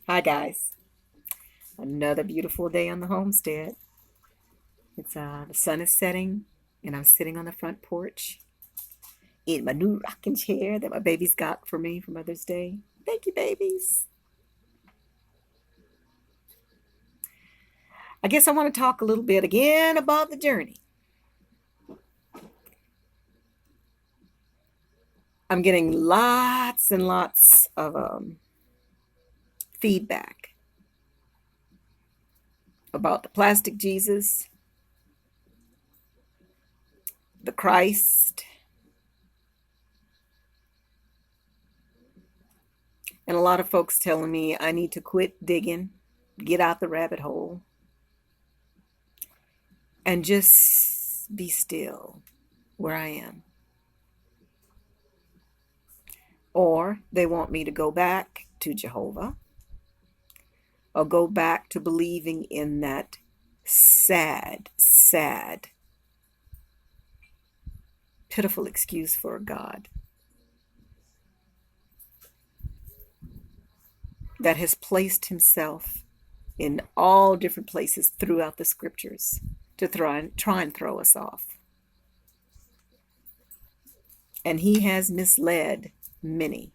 Hi, guys. Another beautiful day on the homestead. The sun is setting, and I'm sitting on the front porch in my new rocking chair that my babies got for me for Mother's Day. Thank you, babies. I guess I want to talk a little bit again about the journey. I'm getting lots and lots of feedback about the plastic Jesus, the Christ, and a lot of folks telling me I need to quit digging, get out the rabbit hole, and just be still where I am. Or they want me to go back to Jehovah or go back to believing in that sad, sad, pitiful excuse for a God that has placed himself in all different places throughout the scriptures to try and throw us off. And he has misled many.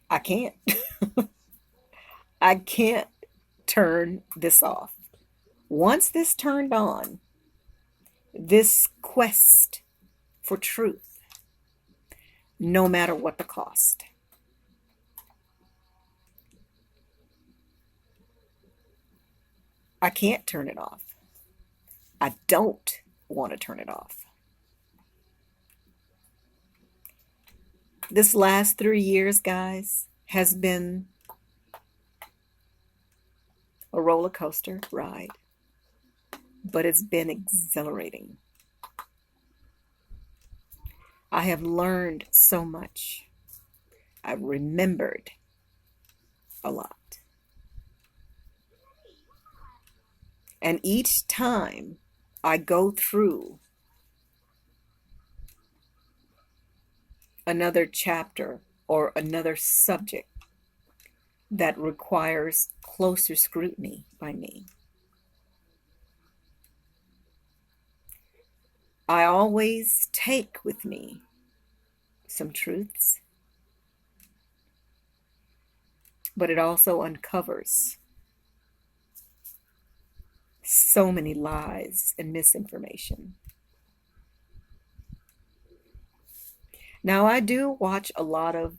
I can't. I can't turn this off. Once this turned on, this quest for truth, no matter what the cost. I can't turn it off. I don't want to turn it off. This last 3 years, guys, has been a roller coaster ride, but it's been exhilarating. I have learned so much. I've remembered a lot. And each time I go through another chapter or another subject that requires closer scrutiny by me, I always take with me some truths, but it also uncovers so many lies and misinformation. Now, I do watch a lot of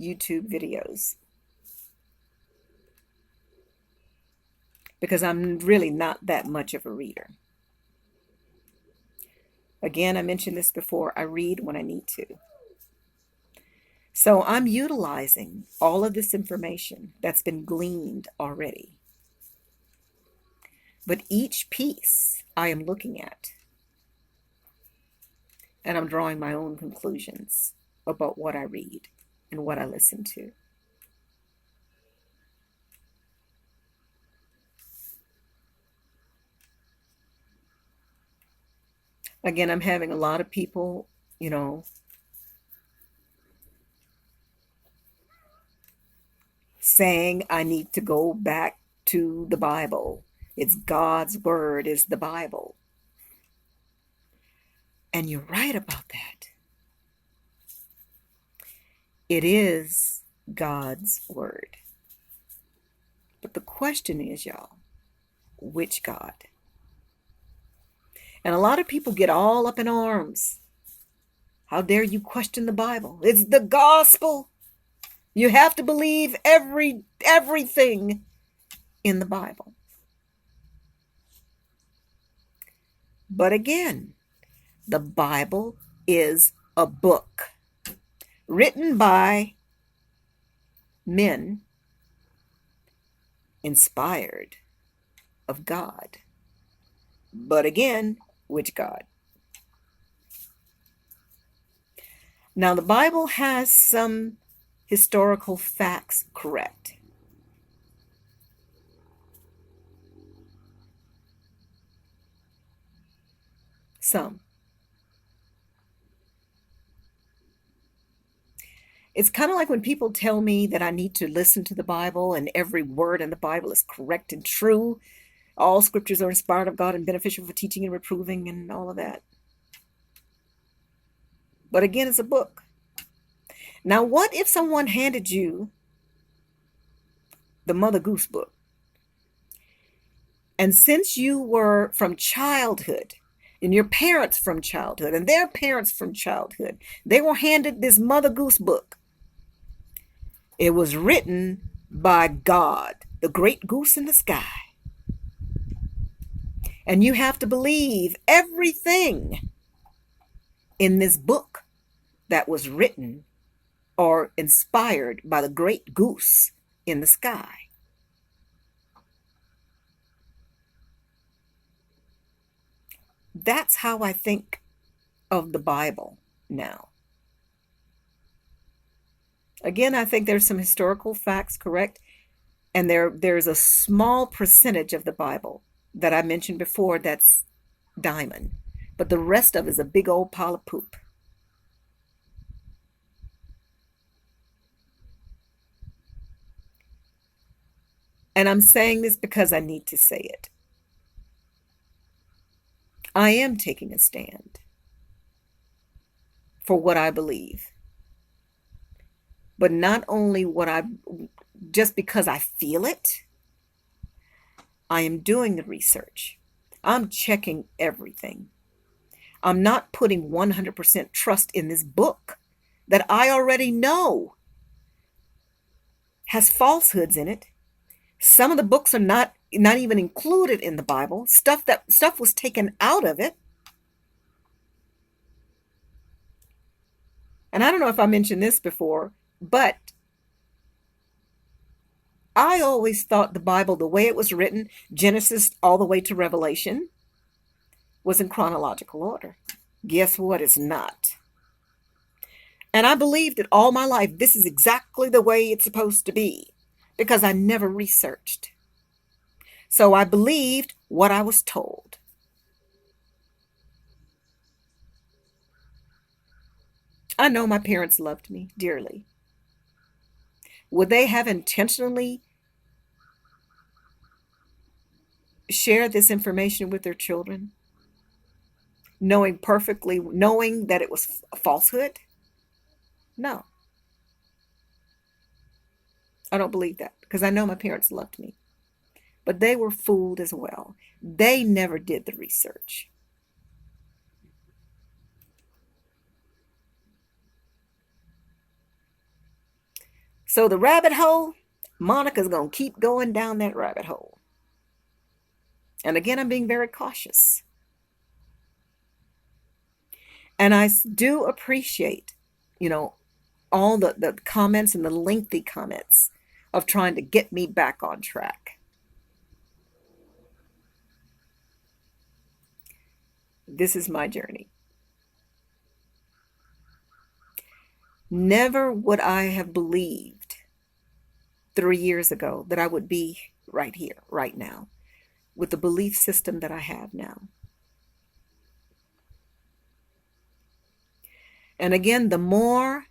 YouTube videos because I'm really not that much of a reader. Again, I mentioned this before, I read when I need to. So I'm utilizing all of this information that's been gleaned already. But each piece I am looking at, and I'm drawing my own conclusions about what I read and what I listen to. Again, I'm having a lot of people, saying I need to go back to the Bible. It's God's word is the Bible. And you're right about that. It is God's word. But the question is, y'all, which God? And a lot of people get all up in arms. How dare you question the Bible? It's the gospel. You have to believe everything in the Bible. But again, the Bible is a book written by men inspired of God. But again, which God? Now, the Bible has some historical facts correct. Some. It's kind of like when people tell me that I need to listen to the Bible and every word in the Bible is correct and true. All scriptures are inspired of God and beneficial for teaching and reproving and all of that. But again, it's a book. Now, what if someone handed you the Mother Goose book? And since you were from childhood, and your parents from childhood, and their parents from childhood, they were handed this Mother Goose book. It was written by God, the great goose in the sky. And you have to believe everything in this book that was written or inspired by the great goose in the sky. That's how I think of the Bible now. Again, I think there's some historical facts correct, and there's a small percentage of the Bible that I mentioned before that's diamond, but the rest of it is a big old pile of poop. And I'm saying this because I need to say it. I am taking a stand for what I believe. But not only just because I feel it, I am doing the research. I'm checking everything. I'm not putting 100% trust in this book that I already know has falsehoods in it. Some of the books are not even included in the Bible. Stuff was taken out of it. And I don't know if I mentioned this before, but I always thought the Bible, the way it was written, Genesis all the way to Revelation, was in chronological order. Guess what? It's not. And I believed it all my life. This is exactly the way it's supposed to be, because I never researched. So I believed what I was told. I know my parents loved me dearly. Would they have intentionally shared this information with their children, knowing that it was a falsehood? No. I don't believe that, because I know my parents loved me. But they were fooled as well. They never did the research. So the rabbit hole, Monica's going to keep going down that rabbit hole. And again, I'm being very cautious. And I do appreciate, all the comments and the lengthy comments of trying to get me back on track. This is my journey. Never would I have believed 3 years ago that I would be right here, right now, with the belief system that I have now. And again, the more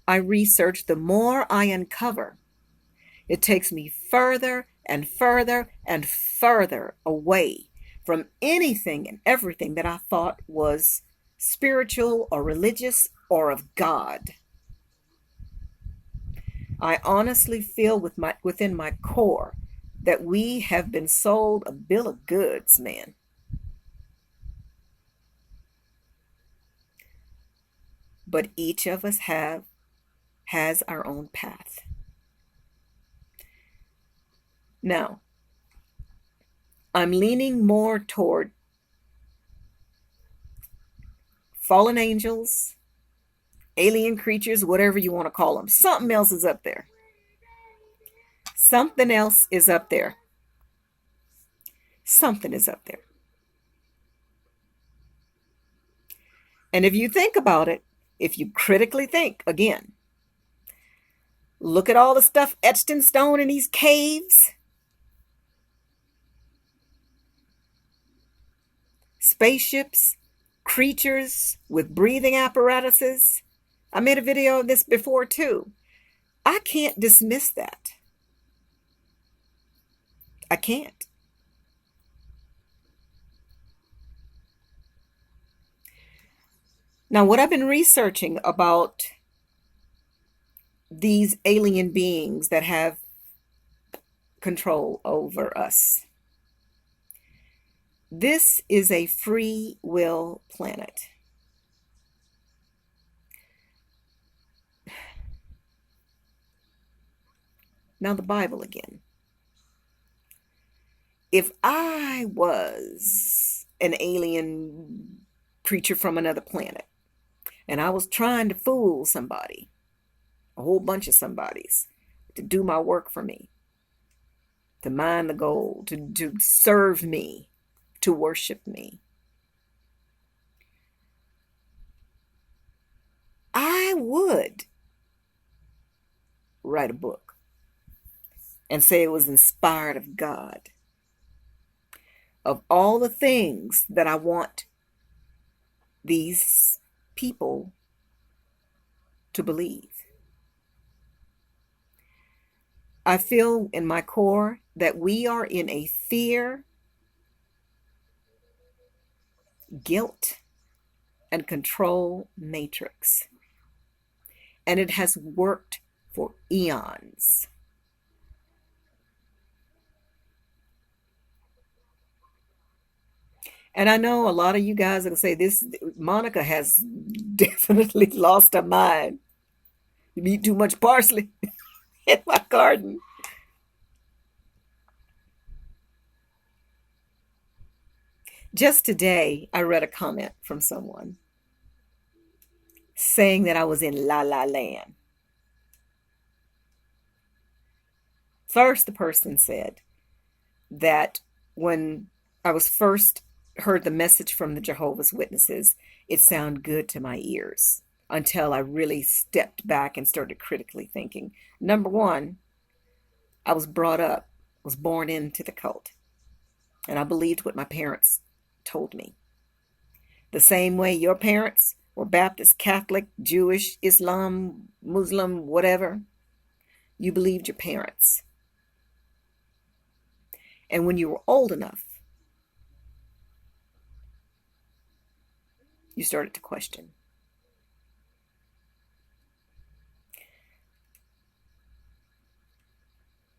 I research, the more I uncover. It takes me further and further and further away from anything and everything that I thought was spiritual or religious or of God. I honestly feel within my core that we have been sold a bill of goods, man. But each of us has our own path. Now, I'm leaning more toward fallen angels, alien creatures, whatever you want to call them. Something else is up there. Something else is up there. Something is up there. And if you think about it, if you critically think, again, look at all the stuff etched in stone in these caves. Spaceships, creatures with breathing apparatuses. I made a video of this before too. I can't dismiss that. I can't. Now, what I've been researching about these alien beings that have control over us, this is a free will planet. Now, the Bible again. If I was an alien creature from another planet and I was trying to fool somebody, a whole bunch of somebodies, to do my work for me, to mine the gold, to serve me, to worship me, I would write a book and say it was inspired of God, of all the things that I want these people to believe. I feel in my core that we are in a fear, guilt, and control matrix. And it has worked for eons. And I know a lot of you guys are going to say, this Monica has definitely lost her mind. You eat too much parsley in my garden. Just today, I read a comment from someone saying that I was in La La Land. First, the person said that when I was first heard the message from the Jehovah's Witnesses, it sounded good to my ears until I really stepped back and started critically thinking. Number one, I was born into the cult, and I believed what my parents told me. The same way your parents were Baptist, Catholic, Jewish, Islam, Muslim, whatever, you believed your parents. And when you were old enough, you started to question.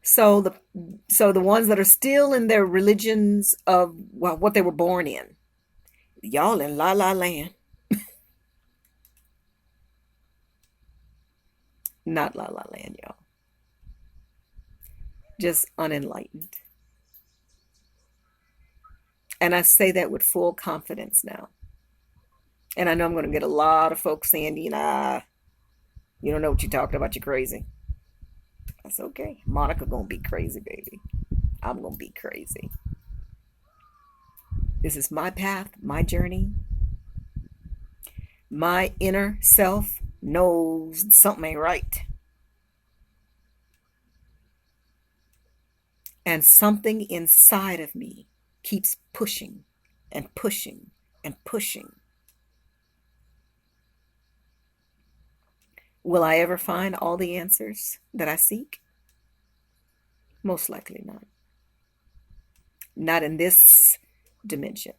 So the ones that are still in their religions of, well, what they were born in, y'all in La La Land. Not La La Land, y'all. Just unenlightened. And I say that with full confidence now. And I know I'm going to get a lot of folks saying, you don't know what you're talking about, you're crazy. That's okay. Monica gonna be crazy, baby. I'm gonna be crazy. This is my path, my journey. My inner self knows something ain't right. And something inside of me keeps pushing and pushing and pushing. Will I ever find all the answers that I seek? Most likely not. Not in this dimension.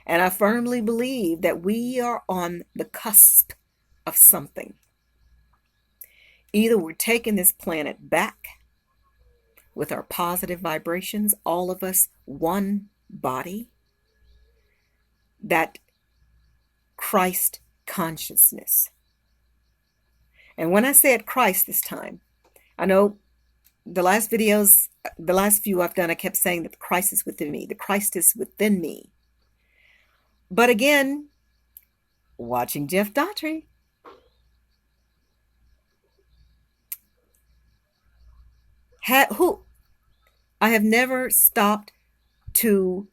And I firmly believe that we are on the cusp of something. Either we're taking this planet back with our positive vibrations, all of us one body, that Christ consciousness. And when I said Christ this time, I know the last few I've done, I kept saying that the Christ is within me. The Christ is within me. But again, watching Jeff Daughtry, I have never stopped to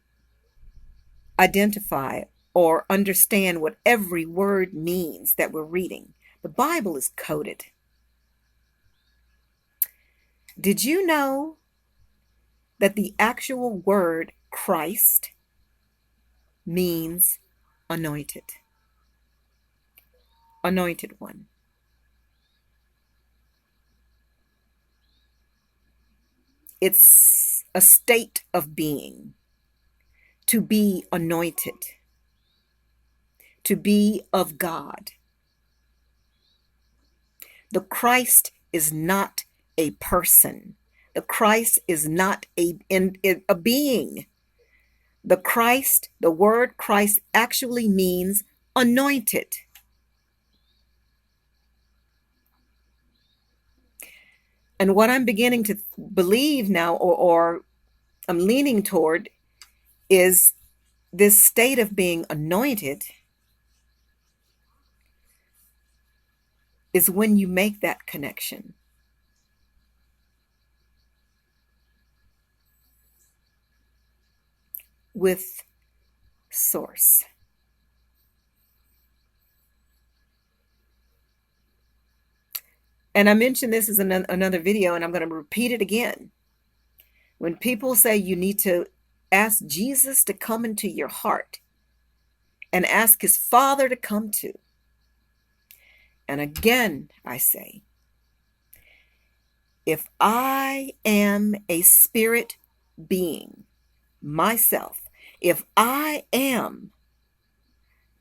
identify or understand what every word means that we're reading. The Bible is coded. Did you know that the actual word Christ means anointed. Anointed one. It's a state of being, to be anointed, to be of God. The Christ is not a person. The Christ is not a being. The Christ, the word Christ actually means anointed. And what I'm beginning to believe now, or I'm leaning toward, is this state of being anointed is when you make that connection with Source. And I mentioned this as another video, and I'm going to repeat it again. When people say you need to ask Jesus to come into your heart and ask his Father to come to. And again, I say, if I am a spirit being, myself, if I am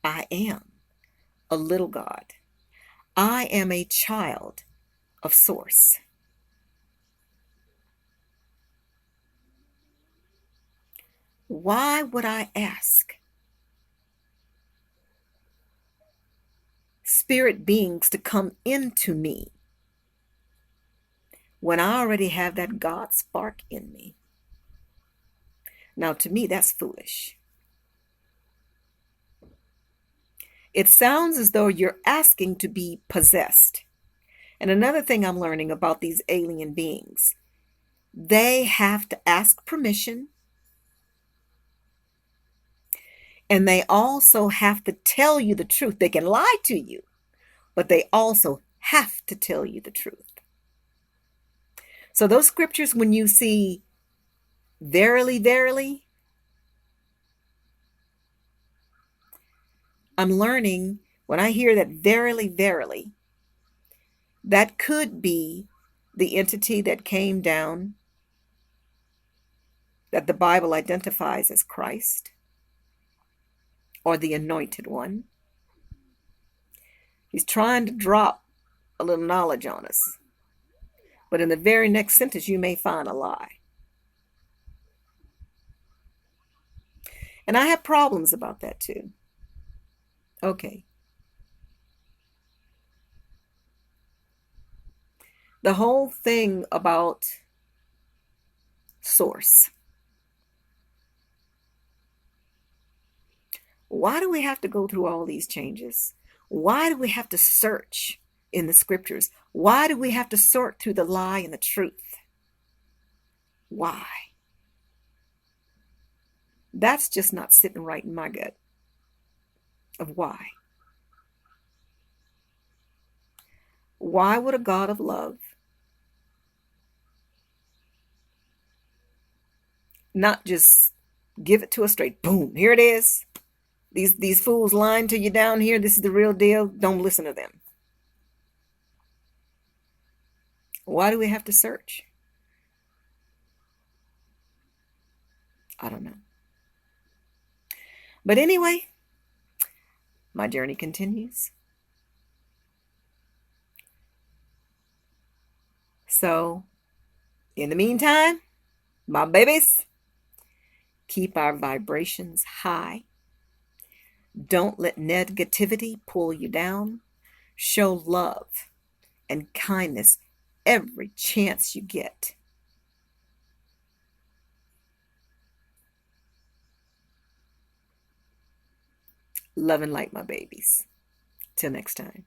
a little God. I am a child of Source. Why would I ask spirit beings to come into me when I already have that God spark in me? Now, to me, that's foolish. It sounds as though you're asking to be possessed. And another thing I'm learning about these alien beings, they have to ask permission, and they also have to tell you the truth. They can lie to you, but they also have to tell you the truth. So those scriptures, when you see verily, verily, I'm learning when I hear that verily, verily, that could be the entity that came down that the Bible identifies as Christ or the anointed one. He's trying to drop a little knowledge on us. But in the very next sentence, you may find a lie. And I have problems about that too. Okay. The whole thing about Source. Why do we have to go through all these changes? Why do we have to search in the scriptures? Why do we have to sort through the lie and the truth? Why? That's just not sitting right in my gut of why. Why would a God of love not just give it to us straight? Boom, here it is. These fools lying to you down here. This is the real deal. Don't listen to them. Why do we have to search? I don't know. But anyway, my journey continues. So, in the meantime, my babies, keep our vibrations high. Don't let negativity pull you down. Show love and kindness every chance you get. Love and light, my babies. Till next time.